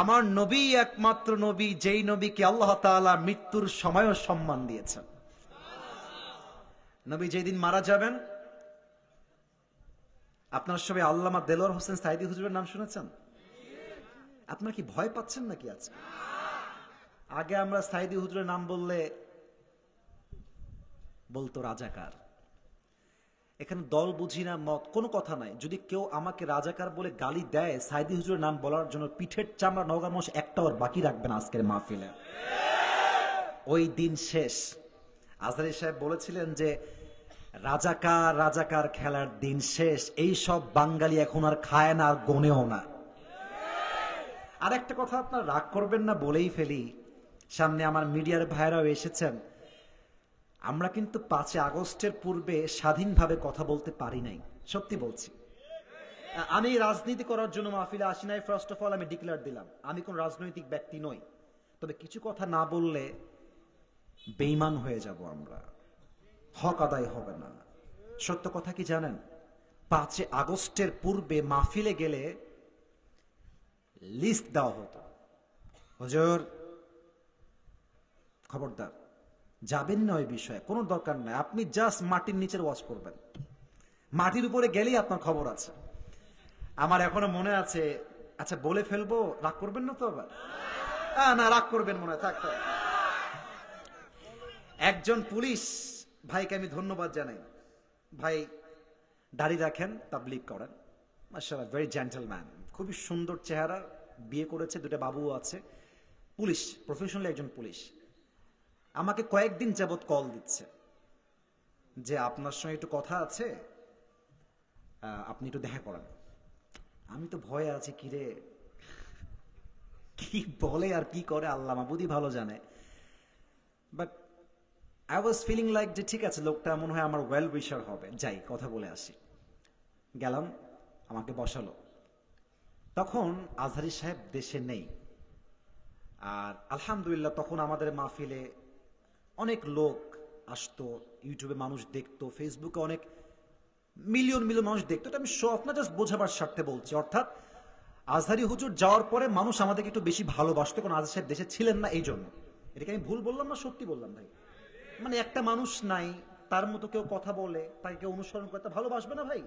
আমার নবী একমাত্র নবী, যেই নবীকে আল্লাহ তাআলা মৃত্যুর সময়ও সম্মান দিয়েছেন। নবী যেদিন মারা যাবেন, আপনারা সবাই আল্লামা দেলোয়ার হোসেন সাইদি হুজুরের নাম শুনেছেন? আপনারা কি ভয় পাচ্ছেন নাকি আজকে? আগে আমরা সাইদি হুজুরের নাম বললে বলতো রাজাকার। এখানে দল বুঝি না, মত, কোনো কথা নাই। যদি কেউ আমাকে রাজাকার বলে গালি দেয়, সাইদি হুজুরের নাম বলার জন্য পিঠের চামড়া নওগাঁ মানুষ একটাও বাকি রাখবে না আজকের মাহফিলে। ওই দিন শেষ। আজহারী সাহেব বলেছিলেন যে রাজাকার রাজাকার খেলার দিন শেষ, এই সব বাঙালি এখন আর খায় না, আর গনেও না। আর একটা কথা আপনার রাগ করবেন না বলেই ফেলি, সামনে আমার মিডিয়ার ভাইরাও এসেছেন, আমরা কিন্তু 5 আগস্টের পূর্বে স্বাধীনভাবে কথা বলতে পারি নাই, সত্যি বলছি। আমি রাজনীতি করার জন্য মাহফিলে আসি নাই। ফার্স্ট অফ অল আমি ডিক্লেয়ার দিলাম আমি কোন রাজনৈতিক ব্যক্তি নই, তবে কিছু কথা না বললে বেঈমান হয়ে যাব আমরা, হক আদায় হবে না। সত্য কথা কি জানেন, 5 আগস্টের পূর্বে মাহফিলে গেলে লিস্ট দেওয়া হতো, হুজুর খবরদার যাবেন না, ওই বিষয়ে কোনো দরকার নাই, আপনি জাস্ট মাটির নিচের ওয়াজ করবেন, মাটির উপরে গেলেই আপনার খবর আছে। আমার এখনো মনে আছে, আচ্ছা বলে ফেলবো, রাগ করবেন না তো আবার? না রাগ করবেন মনে হয়, থাক। একজন পুলিশ ভাইকে আমি ধন্যবাদ জানাই, ভাই দাড়ি রাখেন, তাবলীগ করেন, মাশাআল্লাহ, ভেরি জেন্টলম্যান, খুবই সুন্দর চেহারা, বিয়ে করেছে, 2টা বাবুও আছে, পুলিশ, প্রফেশনালি একজন পুলিশ। আমাকে কয়েকদিন যাবত কল দিচ্ছে যে আপনার সঙ্গে একটু কথা আছে, আপনি একটু দেখা করেন। আমি তো ভয়ে আছি, কিরে কি বলে আর কি করে আল্লাহ মাবুদই ভালো জানে, but I was feeling like যে ঠিক আছে, লোকটা মনে হয় আমার ওয়েল উইশার হবে, যাই কথা বলে আসি। গেলাম, আমাকে বসালো। তখন আজহারী সাহেব দেশে নেই, আর আলহামদুলিল্লাহ তখন আমাদের মাহফিলে অনেক লোক আসতো, ইউটিউবে মানুষ দেখতো, ফেসবুকে অনেক মিলিয়ন মিলিয়ন মানুষ দেখতো। এটা আমি শো অফ না, জাস্ট বোঝাবার স্বার্থে বলছি। অর্থাৎ আজহারী হুজুর যাওয়ার পরে মানুষ আমাদেরকে একটু বেশি ভালোবাসতো, কারণ আজহারী সাহেব দেশে ছিলেন না, এই জন্য। এটাকে আমি ভুল বললাম না সত্যি বললাম ভাই? মানে একটা মানুষ নাই, তার মতো কেউ কথা বলে, তাকে কেউ অনুসরণ করতে ভালোবাসবে না ভাই?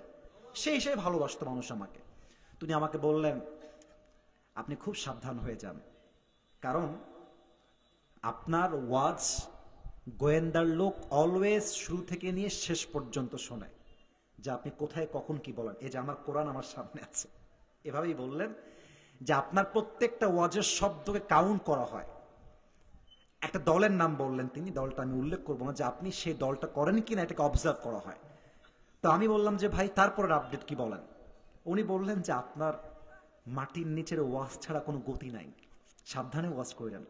সেই হিসেবে ভালোবাসতো মানুষ আমাকে। তিনি আমাকে বললেন, আপনি খুব সাবধান হয়ে যান, কারণ আপনার ওয়াজ গোয়েন্দার লোক অলওয়েজ শুরু থেকে নিয়ে শেষ পর্যন্ত শোনে, যে আপনি কোথায় কখন কি বলেন। এই যে আমার কোরআন আমার সামনে আছে, এভাবেই বললেন যে আপনার প্রত্যেকটা ওয়াজের শব্দকে কাউন্ট করা হয়। একটা দলের নাম বললেন তিনি, দলটা আমি উল্লেখ করবো না, যে আপনি সেই দলটা করেন কিনা এটাকে অবজার্ভ করা হয়। তো আমি বললাম যে ভাই তারপরের আপডেট কি বলেন? উনি বললেন যে আপনার মাটির নিচের ওয়াজ ছাড়া কোনো গতি নাই, সাবধানে ওয়াজ করেন।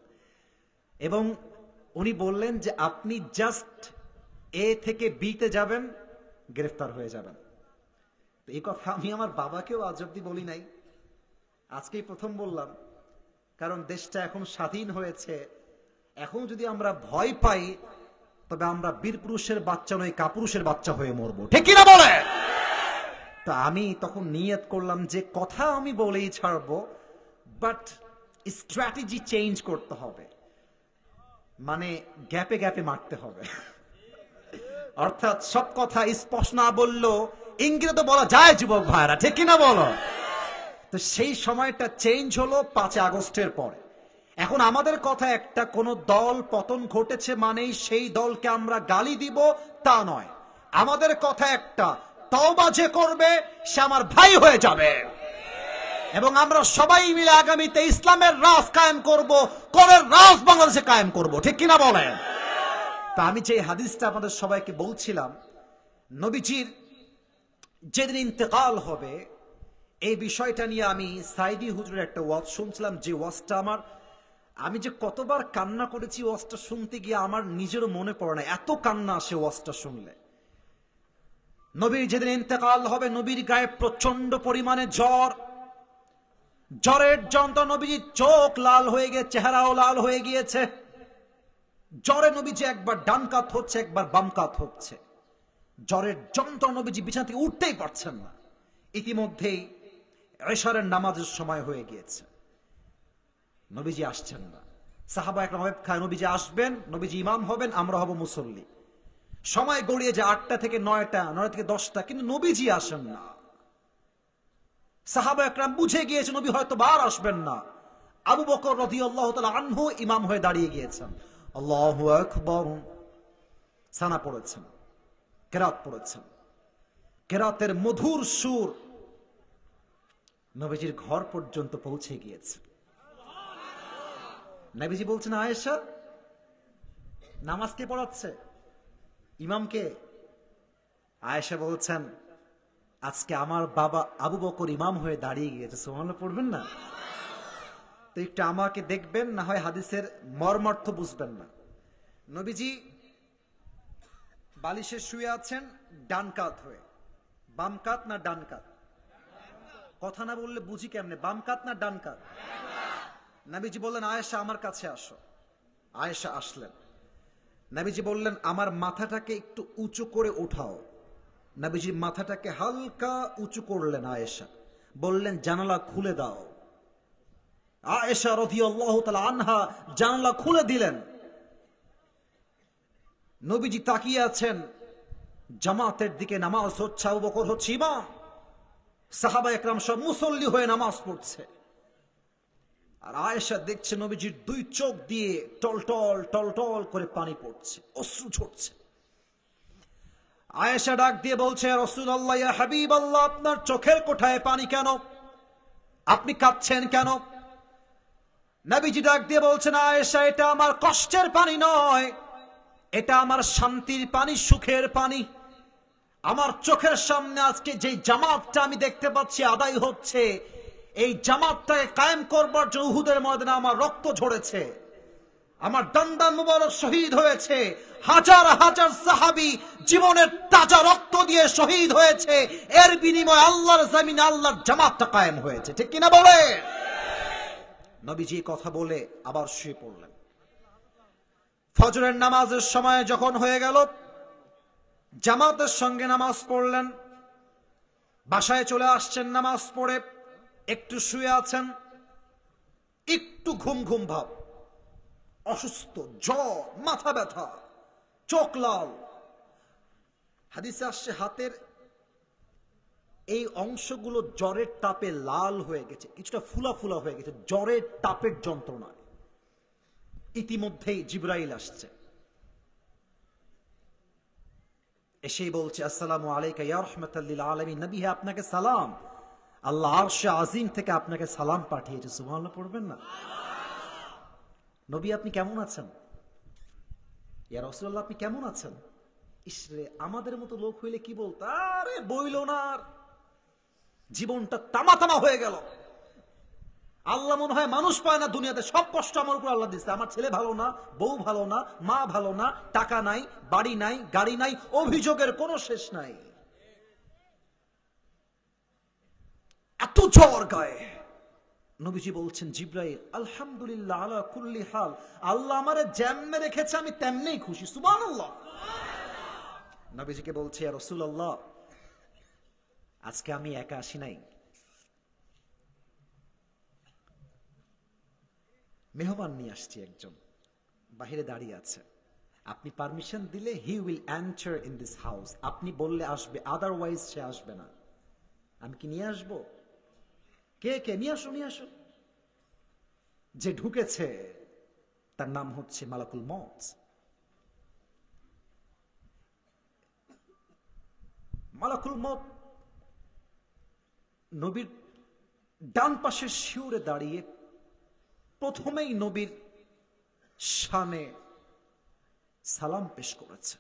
এবং উনি বললেন যে আপনি জাস্ট এ থেকে বিতে যাবেন, গ্রেফতার হয়ে যাবেন। তো এই কথা আমি আমার বাবাকেও আজ অব্দি বলি নাই, আজকেই প্রথম বললাম, কারণ দেশটা এখন স্বাধীন হয়েছে। এখন যদি আমরা ভয় পাই, তবে আমরা বীর পুরুষের বাচ্চা নই, কাপুরুষের বাচ্চা হয়ে মরবো, ঠিক কিনা বলে? তা আমি তখন নিয়ত করলাম যে কথা আমি বলেই ছাড়বো, বাট স্ট্র্যাটেজি চেঞ্জ করতে হবে, মানে গ্যাপে গ্যাপে মারতে হবে। অর্থাৎ সব কথা স্পষ্ট না বললেও ইঙ্গিতে তো বলা যায় যুবক ভাইরা, ঠিক কিনা বলো? তো সেই সময়টা চেঞ্জ হলো 5 আগস্টের পরে। এখন আমাদের কথা একটা, কোন দল পতন ঘটেছে মানেই সেই দলকে আমরা গালি দিব তা নয়। আমাদের কথা একটা, তওবা যে করবে সে আমার ভাই হয়ে যাবে, এবং আমরা সবাই মিলে আগামীতে ইসলামের রাজ কায়েম করব, করের রাজ বাংলাদেশে কায়েম করব, ঠিক কিনা বলেন? তা আমি যে হাদিসটা আপনাদের সবাইকে বলছিলাম, নবীজির যেদিন ইন্তেকাল হবে, এই বিষয়টা নিয়ে আমি সাইদি হুজুরের একটা ওয়াজ শুনছিলাম, যে ওয়াজটা আমি যে কতবার কান্না করেছি ওয়াজটা শুনতে গিয়ে আমার নিজেরও মনে পড়ে না, এত কান্না আসে ওয়াজটা শুনলে। নবীর যেদিন ইন্তেকাল হবে, নবীর গায়ে প্রচন্ড পরিমাণে জ্বর, জ্বরের যন্ত্রণা, নবীজির চোখ লাল হয়ে গিয়ে, চেহারাও লাল হয়ে গিয়েছে। জ্বরে নবীজি একবার ডান কাত হচ্ছে, একবার বাম কাত হচ্ছে। জ্বরের যন্ত্রণা, নবীজি বিছানা থেকে উঠতেই পারছেন না। ইতিমধ্যেই এশারের নামাজের সময় হয়ে গিয়েছে, নবীজি আসছেন না। সাহাবা একরাম অপেক্ষায়, নবীজি আসবেন, নবীজি ইমাম হবেন, আমরা হব মুসল্লি। সময় গড়িয়ে যায় 8টা থেকে 9টা, 9টা থেকে 10টা, কিন্তু নবীজি আসেন না। সাহাবা একরাম বুঝে গিয়েছে নবী হয়তো বার আসবেন না। আবু বকর রাদিয়াল্লাহু তাআলা আনহু ইমাম হয়ে দাঁড়িয়ে গিয়েছেন। আল্লাহু আকবার, সানা পড়েছেন, কেরাত পড়েছেন। কেরাতের মধুর সুর নবীজির ঘর পর্যন্ত পৌঁছে গিয়েছে। নবীজি বলছেন, আয়েশা, নামাজ কে পড়াচ্ছে? ইমামকে? আয়েশা বলছেন, আজকে আমার বাবা আবু বকর ইমাম হয়ে দাঁড়িয়ে গিয়েছে। সুবহানাল্লাহ পড়বেন না? তো একটু আমাকে দেখবেন, না হয় হাদিসের মর্মার্থ বুঝবেন না। নবীজি বালিশে শুয়ে আছেন ডান কাত হয়ে। বাম কাত না ডান কাত? কথা না বললে বুঝি কেমনে, বাম কাত না ডান কাত? নবীজি বললেন, আয়েশা আমার কাছে আসো। আয়েশা আসলেন। নবীজি বললেন, আমার মাথাটাকে একটু উঁচু করে উঠাও। নবীজি মাথাটাকে হালকা উঁচু করলেন। আয়েশা বললেন, জানালা খুলে দাও। আয়েশা রাদিয়াল্লাহু তাআলা আনহা জানালা খুলে দিলেন। নবীজি তাকিয়ে আছেন, জামাতের দিকে নামাজ হচ্ছে, আবু বকর হচ্ছে ইমাম, সাহাবা একরাম সব মুসল্লি হয়ে নামাজ পড়ছে। আর আয়েশা দেখছে নবীজির দুই চোখ দিয়ে টলটল টলটল করে পানি পড়ছে, অশ্রু ঝরছে। আয়েশা ডাক দিয়ে বলছে, রাসূলুল্লাহ, ইয়া হাবিবাল্লাহ, আপনার চোখের কোঠায় পানি কেন? আপনি কাঁদছেন কেন? নবীজি ডাক দিয়ে বলছেন, আয়েশা, এটা আমার কষ্টের পানি নয়, এটা আমার শান্তির পানি, সুখের পানি। আমার চোখের সামনে আজকে যে জামাতটা আমি দেখতে পাচ্ছি আদায় হচ্ছে, এই জামাতটাকে কায়েম করবার জন্য উহুদের ময়দানে আমার রক্ত ঝরেছে, আমার দন্দান মুবারক শহীদ হয়েছে, হাজার হাজার সাহাবী জীবনের তাজা রক্ত দিয়ে শহীদ হয়েছে, এর বিনিময়ে আল্লাহর জমিনে আল্লাহর জামাতটা কায়েম হয়েছে। ঠিক কিনা বলে? নবীজি কথা বলে আবার শুয়ে পড়লেন। ফজরের নামাজের সময় যখন হয়ে গেল, জামাতের সঙ্গে নামাজ পড়লেন। বাসায় চলে আসছেন নামাজ পড়ে, একটু শুয়ে আছেন, একটু ঘুম ঘুম ভাব, অসুস্থ, জ্বর, মাথা ব্যথা, চোখ লাল। হাদিসে আসছে হাতের এই অংশগুলো জ্বরের তাপে লাল হয়ে গেছে, কিছুটা ফুলা ফুলা হয়ে গেছে, জ্বরের তাপের যন্ত্রণায়। ইতিমধ্যেই জিবরাইল আসছে, এসেই বলছে, আসসালামু আলাইকা ইয়া রাহমাতাল লিল আলামিন। নবী, হে আপনাকে সালাম, আল্লাহ আরশে আজিম থেকে আপনাকে সালাম পাঠিয়েছে। সুবহানাল্লাহ পড়বেন না? নবী, আপনি কেমন আছেন? ইয়া রাসূলুল্লাহ, আপনি কেমন আছেন? ইসরে, আমাদের মতো লোক হইলে কি বলতো, আরে বইল না, আর জীবনটা তামা তামা হয়ে গেল। আল্লাহ মনে হয় মানুষ পায় না দুনিয়াতে, সব কষ্ট আমার উপর আল্লাহ দিচ্ছে। আমার ছেলে ভালো না, বউ ভালো না, মা ভালো না, টাকা নাই, বাড়ি নাই, গাড়ি নাই, অভিযোগের কোনো শেষ নাই। এত জ্বর গায়ে। নবীজি বলছেন, জিবরাইল, আলহামদুলিল্লাহ আলা কুল্লি হাল, আল্লাহ আমারে যেমনে রেখেছে আমি তেমনেই খুশি। সুবহানাল্লাহ। নবীজিকে বলছে, ইয়া রাসূলুল্লাহ, আজকে আমি একা আসি নাই, মেহমান নিয়ে আসছি, একজন বাহিরে দাঁড়িয়ে আছে। আপনি পারমিশন দিলে he will enter in this house, আপনি বললে আসবে, আদারওয়াইজ সে আসবে না। আমি কি নিয়ে আসবো? কে কে? নিয়ে আসো, নিয়ে আসো। যে ঢুকেছে তার নাম হচ্ছে মালাকুল মউত। মালাকুল মউত নবীর ডান পাশের শিউরে দাঁড়িয়ে প্রথমেই নবীর শানে সালাম পেশ করেছে,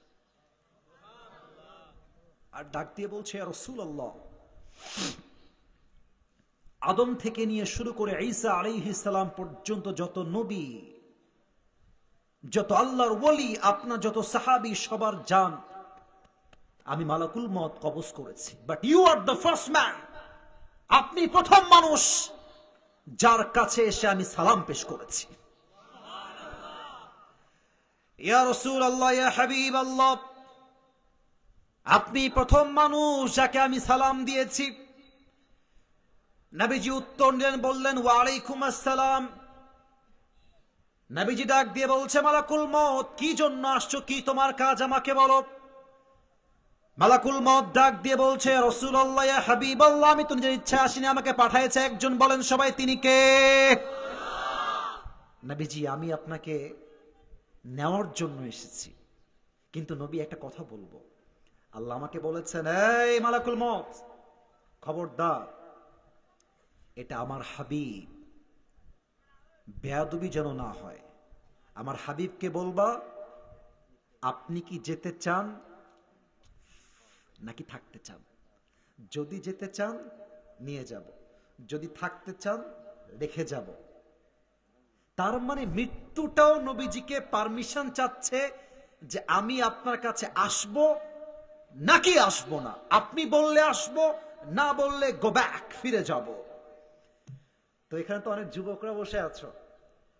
আর ডাক দিয়ে বলছে, ইয়া রাসূলুল্লাহ, আদম থেকে নিয়ে শুরু করে ঈসা আলাইহিস সালাম পর্যন্ত যত নবী, যত আল্লাহর ওলি, আপনার যত সাহাবী, সবার জান আমি মালাকুল মউত কবজ করেছি, but you are the first man, আপনি প্রথম মানুষ যার কাছে এসে আমি সালাম পেশ করেছি। ইয়া রাসূলুল্লাহ, ইয়া হাবিবাল্লাহ, আপনি প্রথম মানুষ যাকে আমি সালাম দিয়েছি। নবীজি উত্তর দিলেন, বললেন, ওয়া আলাইকুম আসসালাম। নবীজি ডাক দিয়ে বলছে, মালাকুল মউত, কি জন্য আসছো, কি তোমার কাজ, আমাকে বলো। মালাকুল মউত ডাক দিয়ে বলছে, রাসূলুল্লাহ, ইয়া হাবিবাল্লাহ, আমি তো নিজের ইচ্ছা আসিনি, আমাকে পাঠাইছে একজন, বলেন সবাই তিনি কে? নবীজি, আমি আপনাকে নেওয়ার জন্য এসেছি, কিন্তু নবী একটা কথা বলবো, আল্লাহ আমাকে বলেছেন, এই মালাকুল মউত, খবরদার, এটা আমার হাবিব, বেয়াদবি যেন না হয়। আমার হাবিবকে বলবা, আপনি কি যেতে চান নাকি থাকতে চান? যদি যেতে চান নিয়ে যাব, যদি থাকতে চান রেখে যাব। তার মানে মৃত্যুটাও নবীজিকে পারমিশন চাচ্ছে যে আমি আপনার কাছে আসব নাকি আসব না। আপনি বললে আসব, না বললে গো ব্যাক, ফিরে যাব। তো এখানে তো অনেক যুবকরা বসে আছো,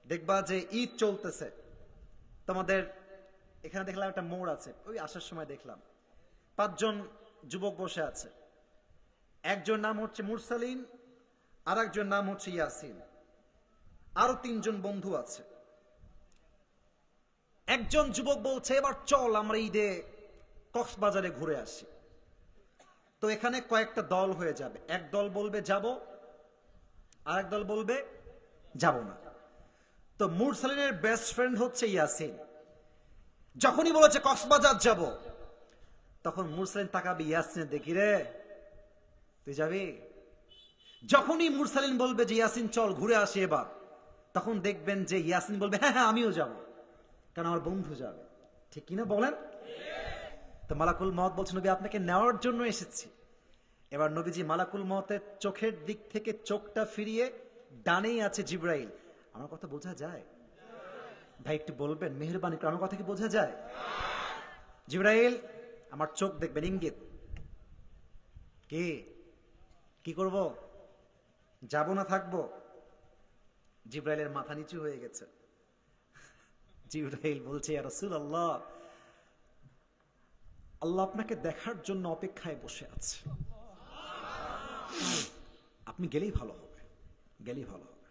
দেখবা যে ঈদ চলতেছে, তোমাদের এখানে দেখলাম একটা মোড় আছে, ওই আসার সময় দেখলাম 5 জন যুবক বসে আছে। একজন নাম হচ্ছে মুরসালিন, আর একজন নাম হচ্ছে ইয়াসিন, আরো 3 জন বন্ধু আছে। একজন যুবক বলছে, এবার চল আমরা ঈদে কক্সবাজারে ঘুরে আসি। তো এখানে কয়েকটা দল হয়ে যাবে, এক দল বলবে যাব, আর এক দল বলবে যাব না। তো মুরসালিনের বেস্ট ফ্রেন্ড হচ্ছে ইয়াসিন। যখনই বলেছে কক্সবাজার যাব, তখন মুরসালিন তাকাবে ইয়াসিন, দেখি রে তুই যাবি? যখনই মুরসালিন বলবে যে ইয়াসিন চল ঘুরে আসি এবার, তখন দেখবেন যে ইয়াসিন বলবে হ্যাঁ হ্যাঁ আমিও যাব, কারণ আমার বন্ধু যাবে। ঠিক কিনা বলেন? তো মালাকুল মউত বলছে, নবী আপনাকে নেওয়ার জন্য এসেছি। এবার নবীজি মালাকুল মউতের চোখের দিক থেকে চোখটা ফিরিয়ে, ডানেই আছে জিবরাইল। আমার কথা বোঝা যায় ভাই? একটু বলবেন মেহেরবানি করে, আমার কথা কি বোঝা যায়? জিবরাইল আমার চোখ দেখবেন, ইঙ্গিত। কি করব? যাব না থাকবো? জিবরাইলের মাথা নিচু হয়ে গেছে। জিবরাইল বলছে, ইয়া রাসূলুল্লাহ, আল্লাহ আপনাকে দেখার জন্য অপেক্ষায় বসে আছে, আপনি গেলেই ভালো হবে, গেলেই ভালো হবে।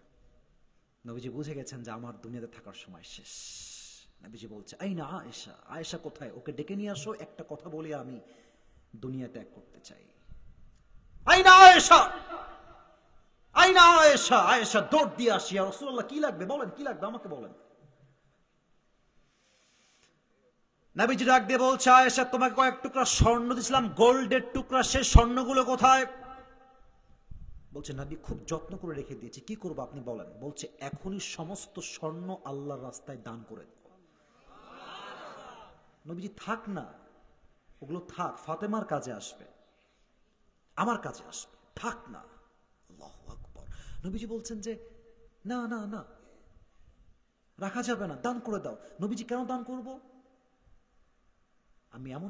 নবীজি বুঝে গেছেন যে আমার দুনিয়াতে থাকার সময় শেষ। নবীজি বলছে, আইনা আয়েশা, আয়েশা কোথায়? ওকে ডেকে নিয়ে আসো, একটা কথা বলে আমি দুনিয়া ত্যাগ করতে চাই। আইনা আয়েশা, আইনা আয়েশা। আয়েশা দৌড় দিয়ে আসি, ইয়া রাসূলুল্লাহ কি লাগবে বলেন, কি লাগবে আমাকে বলেন। নবীজি ডাক দিয়ে বলছে, আয়েশা তোমাকে কয়েক টুকরা স্বর্ণ দিয়েছিলাম, গোল্ডের টুকরা, সে স্বর্ণগুলো কোথায়? বলছে, নবী খুব যত্ন করে রেখে দিয়েছি, কি করবো আপনি বলেন। বলছে, এখনই সমস্ত স্বর্ণ আল্লাহর রাস্তায় দান করে দেব। নবীজি, থাক না, ওগুলো থাক, ফাতেমার কাজে আসবে, আমার কাজে আসবে, থাক না। আল্লাহু আকবার। নবীজি বলছেন যে না না না, রাখা যাবে না, দান করে দাও। নবীজি, কেন দান করব? আমি এমন